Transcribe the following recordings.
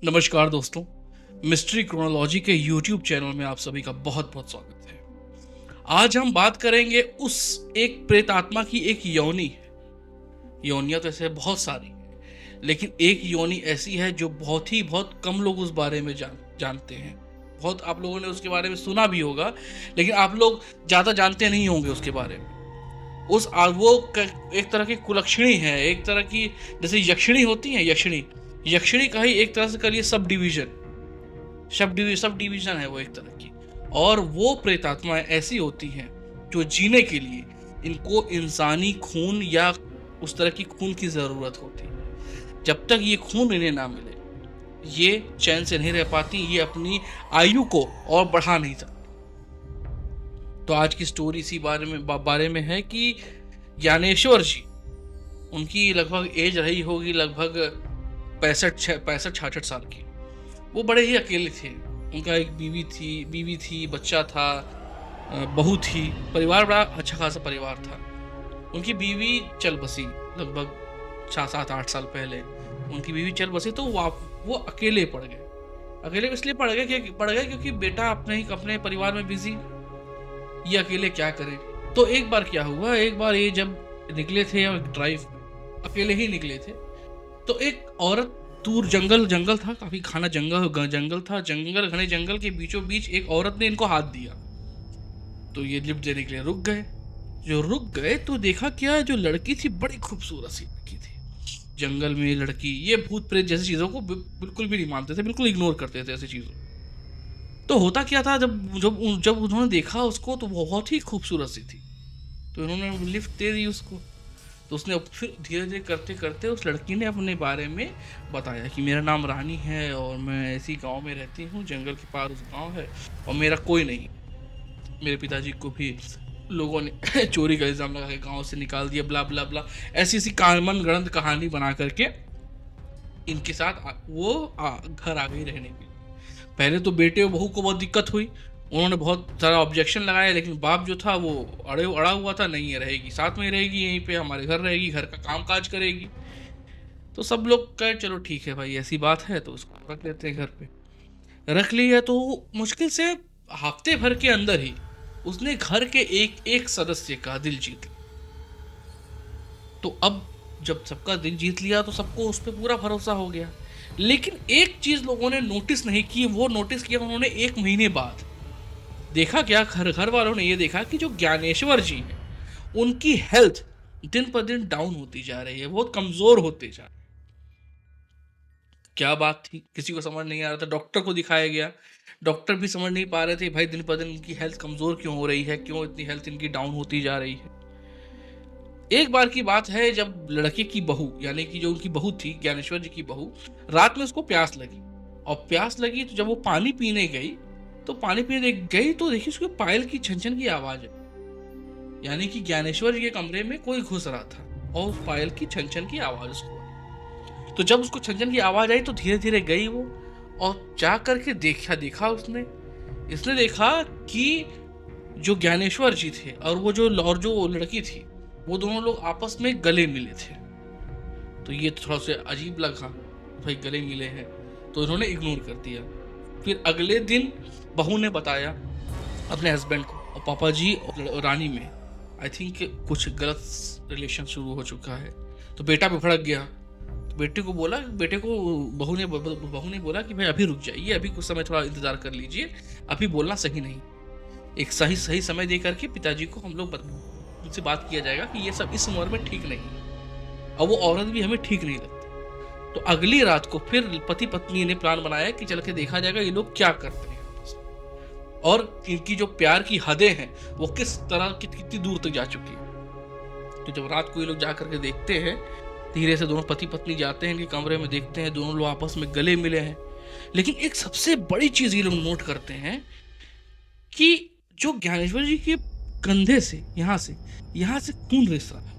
नमस्कार दोस्तों, mystery chronology के यूट्यूब चैनल में आप सभी का बहुत बहुत स्वागत है। आज हम बात करेंगे उस एक प्रेतात्मा की। एक योनि है। योनियां तो ऐसे बहुत सारी हैं, लेकिन एक योनि ऐसी है जो बहुत कम लोग उस बारे में जानते हैं। बहुत आप लोगों ने उसके बारे में सुना भी होगा, लेकिन आप लोग ज़्यादा जानते नहीं होंगे उसके बारे में। एक तरह की कुलक्षणी है, एक तरह की, जैसे यक्षिणी होती है, यक्षिणी का ही एक तरह से करिए सब डिवीजन है वो एक तरह की। और वो प्रेतात्माएं ऐसी होती हैं जो जीने के लिए इनको इंसानी खून या उस तरह की खून की जरूरत होती है। जब तक ये खून इन्हें ना मिले, ये चैन से नहीं रह पाती, ये अपनी आयु को और बढ़ा नहीं सकती। तो आज की स्टोरी इसी बारे में है कि ज्ञानेश्वर जी, उनकी लगभग एज रही होगी लगभग 65-66 साल की। वो बड़े ही अकेले थे। उनका एक बीवी थी, बच्चा था, बहू थी। परिवार बड़ा अच्छा खासा परिवार था। उनकी बीवी चल बसी लगभग 6-7-8 साल पहले। उनकी बीवी चल बसी तो वो अकेले पड़ गए। अकेले इसलिए पड़ गए क्योंकि बेटा अपने परिवार में बिजी, ये अकेले क्या करे। तो एक बार क्या हुआ, एक बार ये जब निकले थे ड्राइव में, अकेले ही निकले थे, तो एक औरत, दूर जंगल था, काफी घना जंगल था, घने जंगल के बीचों बीच एक औरत ने इनको हाथ दिया। तो ये लिफ्ट देने के लिए रुक गए तो देखा क्या, जो लड़की थी बड़ी खूबसूरत सी लड़की थी। जंगल में लड़की, ये भूत प्रेत जैसी चीजों को बिल्कुल भी नहीं मानते थे, बिल्कुल इग्नोर करते थे ऐसी चीजों। तो होता क्या था, जब उन्होंने देखा उसको तो बहुत ही खूबसूरत सी थी, तो इन्होंने लिफ्ट दे दी उसको। तो उसने फिर धीरे धीरे करते करते उस लड़की ने अपने बारे में बताया कि मेरा नाम रानी है और मैं ऐसी गांव में रहती हूँ, जंगल के पार उस गांव है, और मेरा कोई नहीं। मेरे पिताजी को भी लोगों ने चोरी का इल्ज़ाम लगा के गांव से निकाल दिया, ब्ला ब्ला ब्ला। ऐसी कानमन गढ़ंत कहानी बना करके इनके साथ घर आ गई रहने के लिए। पहले तो बेटे और बहू को बहुत दिक्कत हुई, उन्होंने बहुत सारा ऑब्जेक्शन लगाया, लेकिन बाप जो था वो अड़ा हुआ था, नहीं है, रहेगी, साथ में रहेगी, यहीं पे हमारे घर रहेगी, घर का काम काज करेगी। तो सब लोग कहे चलो ठीक है भाई, ऐसी बात है तो उसको रख लेते हैं घर पे। रख लिया तो मुश्किल से हफ्ते भर के अंदर ही उसने घर के एक एक सदस्य का दिल जीत लिया। तो अब जब सबका दिल जीत लिया तो सबको उस पर पूरा भरोसा हो गया। लेकिन एक चीज लोगों ने नोटिस नहीं की, वो नोटिस किया उन्होंने 1 महीने बाद। देखा क्या, घर वालों ने ये देखा कि जो ज्ञानेश्वर जी हैं, उनकी हेल्थ दिन पर दिन डाउन होती जा रही है, बहुत कमजोर होते जा रहे हैं। क्या बात थी, किसी को समझ नहीं आ रहा था। डॉक्टर को दिखाया गया, डॉक्टर भी समझ नहीं पा रहे थे भाई दिन पर दिन इनकी हेल्थ कमजोर क्यों हो रही है, क्यों इतनी हेल्थ इनकी डाउन होती जा रही है। एक बार की बात है, जब लड़के की बहू, यानी कि जो उनकी बहू थी, ज्ञानेश्वर जी की बहू, रात में उसको प्यास लगी। और प्यास लगी तो जब वो पानी पीने गई तो देखिए उसके पायल की छन की आवाज है। यानी कि ज्ञानेश्वर जी के कमरे में कोई घुस रहा था और उस पायल की छन की आवाज उसको आई। तो जब उसको छन की आवाज आई तो धीरे धीरे गई वो, और जा करके देखा इसने देखा कि जो ज्ञानेश्वर जी थे और जो लड़की थी, वो दोनों लोग आपस में गले मिले थे। तो ये थोड़ा सा अजीब लगा, भाई गले मिले हैं, तो इन्होंने इग्नोर कर दिया। फिर अगले दिन बहू ने बताया अपने हस्बैंड को, और पापा जी और रानी में आई थिंक कुछ गलत रिलेशन शुरू हो चुका है। तो बेटा भी भड़क गया। तो बेटे को बहू ने बोला कि भाई अभी रुक जाइए, अभी कुछ समय थोड़ा इंतजार कर लीजिए, अभी बोलना सही नहीं। एक सही समय दे करके पिताजी को हम लोग उनसे बात किया जाएगा कि ये सब इस उम्र में ठीक नहीं है, और वो औरत भी हमें ठीक नहीं लगती। तो अगली रात को फिर पति पत्नी ने प्लान बनाया कि चल के देखा जाएगा ये लोग क्या करते हैं आपस में, और इनकी जो प्यार की हदें हैं वो किस तरह कितनी दूर तक जा चुकी है। तो जब रात को ये लोग जा करके देखते हैं, धीरे से दोनों पति पत्नी जाते हैं इनके कमरे में, देखते हैं दोनों लोग आपस में गले मिले हैं। लेकिन एक सबसे बड़ी चीज ये लोग नोट करते हैं कि जो ज्ञानेश्वर जी के कंधे से यहाँ से खून रिस रहा है।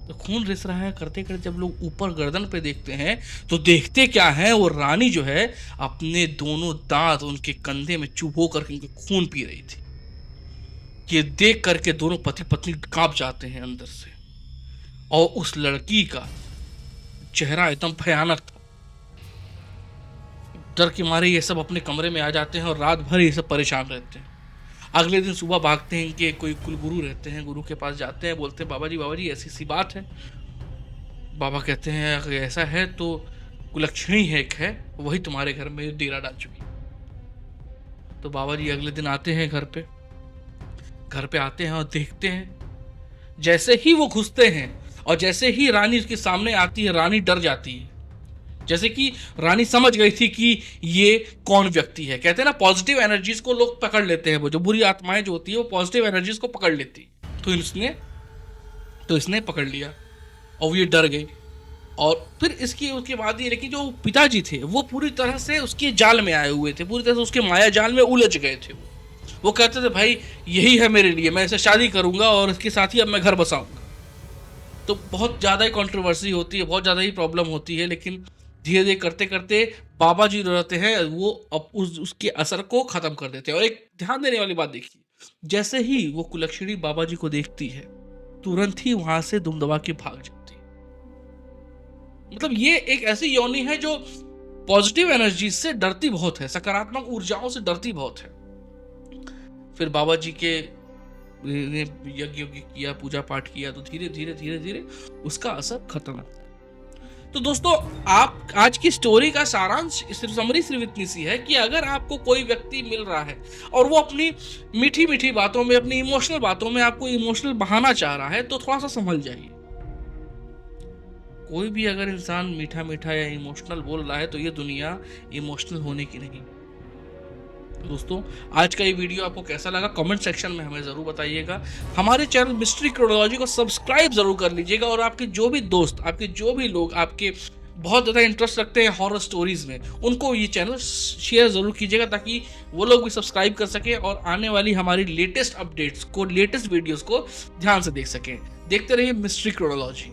तो खून रिस रहा है करते करते जब लोग ऊपर गर्दन पे देखते हैं तो देखते क्या है, वो रानी जो है अपने दोनों दांत उनके कंधे में चुभो करके उनके खून पी रही थी। ये देख करके दोनों पति पत्नी कांप जाते हैं अंदर से। और उस लड़की का चेहरा एकदम भयानक था। डर के मारे ये सब अपने कमरे में आ जाते हैं और रात भर ये सब परेशान रहते हैं। अगले दिन सुबह भागते हैं, कि कोई कुलगुरु रहते हैं, गुरु के पास जाते हैं, बोलते हैं बाबा जी ऐसी सी बात है। बाबा कहते हैं अगर ऐसा है तो कुलक्षणी है, एक है, वही तुम्हारे घर में डेरा डाल चुकी। तो बाबा जी अगले दिन आते हैं घर पे आते हैं और देखते हैं, जैसे ही वो घुसते हैं और जैसे ही रानी उसके सामने आती है, रानी डर जाती है। जैसे कि रानी समझ गई थी कि ये कौन व्यक्ति है। कहते हैं ना, पॉजिटिव एनर्जीज को लोग पकड़ लेते हैं, वो जो बुरी आत्माएं जो होती है वो पॉजिटिव एनर्जीज को पकड़ लेती। तो इसने पकड़ लिया और ये डर गई। और फिर उसके बाद ये, लेकिन जो पिताजी थे वो पूरी तरह से उसके जाल में आए हुए थे, पूरी तरह से उसके माया जाल में उलझ गए थे। वो कहते थे भाई यही है मेरे लिए, मैं इसे शादी करूंगा और इसके साथ ही अब मैं घर बसाऊंगा। तो बहुत ज़्यादा ही कंट्रोवर्सी होती है, बहुत ज़्यादा ही प्रॉब्लम होती है, लेकिन धीरे धीरे करते करते बाबा जी रहते हैं वो अब उसके असर को ख़त्म कर देते हैं। और एक ध्यान देने वाली बात देखिए, जैसे ही वो कुलक्षणी बाबा जी को देखती है, तुरंत ही वहां से दुम दबा के भाग जाती है। मतलब ये एक ऐसी योनि है जो पॉजिटिव एनर्जी से डरती बहुत है, सकारात्मक ऊर्जाओं से डरती बहुत है। फिर बाबा जी के यज्ञ किया, पूजा पाठ किया, तो धीरे धीरे उसका असर खत्म होता है। तो दोस्तों, आप आज की स्टोरी का सारांश समरी सिर्फ इतनी सी है कि अगर आपको कोई व्यक्ति मिल रहा है और वो अपनी मीठी मीठी बातों में, अपनी इमोशनल बातों में आपको इमोशनल बहाना चाह रहा है, तो थोड़ा सा संभल जाइए। कोई भी अगर इंसान मीठा मीठा या इमोशनल बोल रहा है तो ये दुनिया इमोशनल होने की नहीं। दोस्तों, आज का ये वीडियो आपको कैसा लगा कमेंट सेक्शन में हमें ज़रूर बताइएगा। हमारे चैनल मिस्ट्री क्रोनोलॉजी को सब्सक्राइब ज़रूर कर लीजिएगा, और आपके जो भी दोस्त, आपके जो भी लोग आपके बहुत ज़्यादा इंटरेस्ट रखते हैं हॉरर स्टोरीज़ में, उनको ये चैनल शेयर ज़रूर कीजिएगा, ताकि वो लोग भी सब्सक्राइब कर सकें और आने वाली हमारी लेटेस्ट अपडेट्स को, लेटेस्ट वीडियोज़ को ध्यान से देख सकें। देखते रहिए मिस्ट्री क्रोनोलॉजी।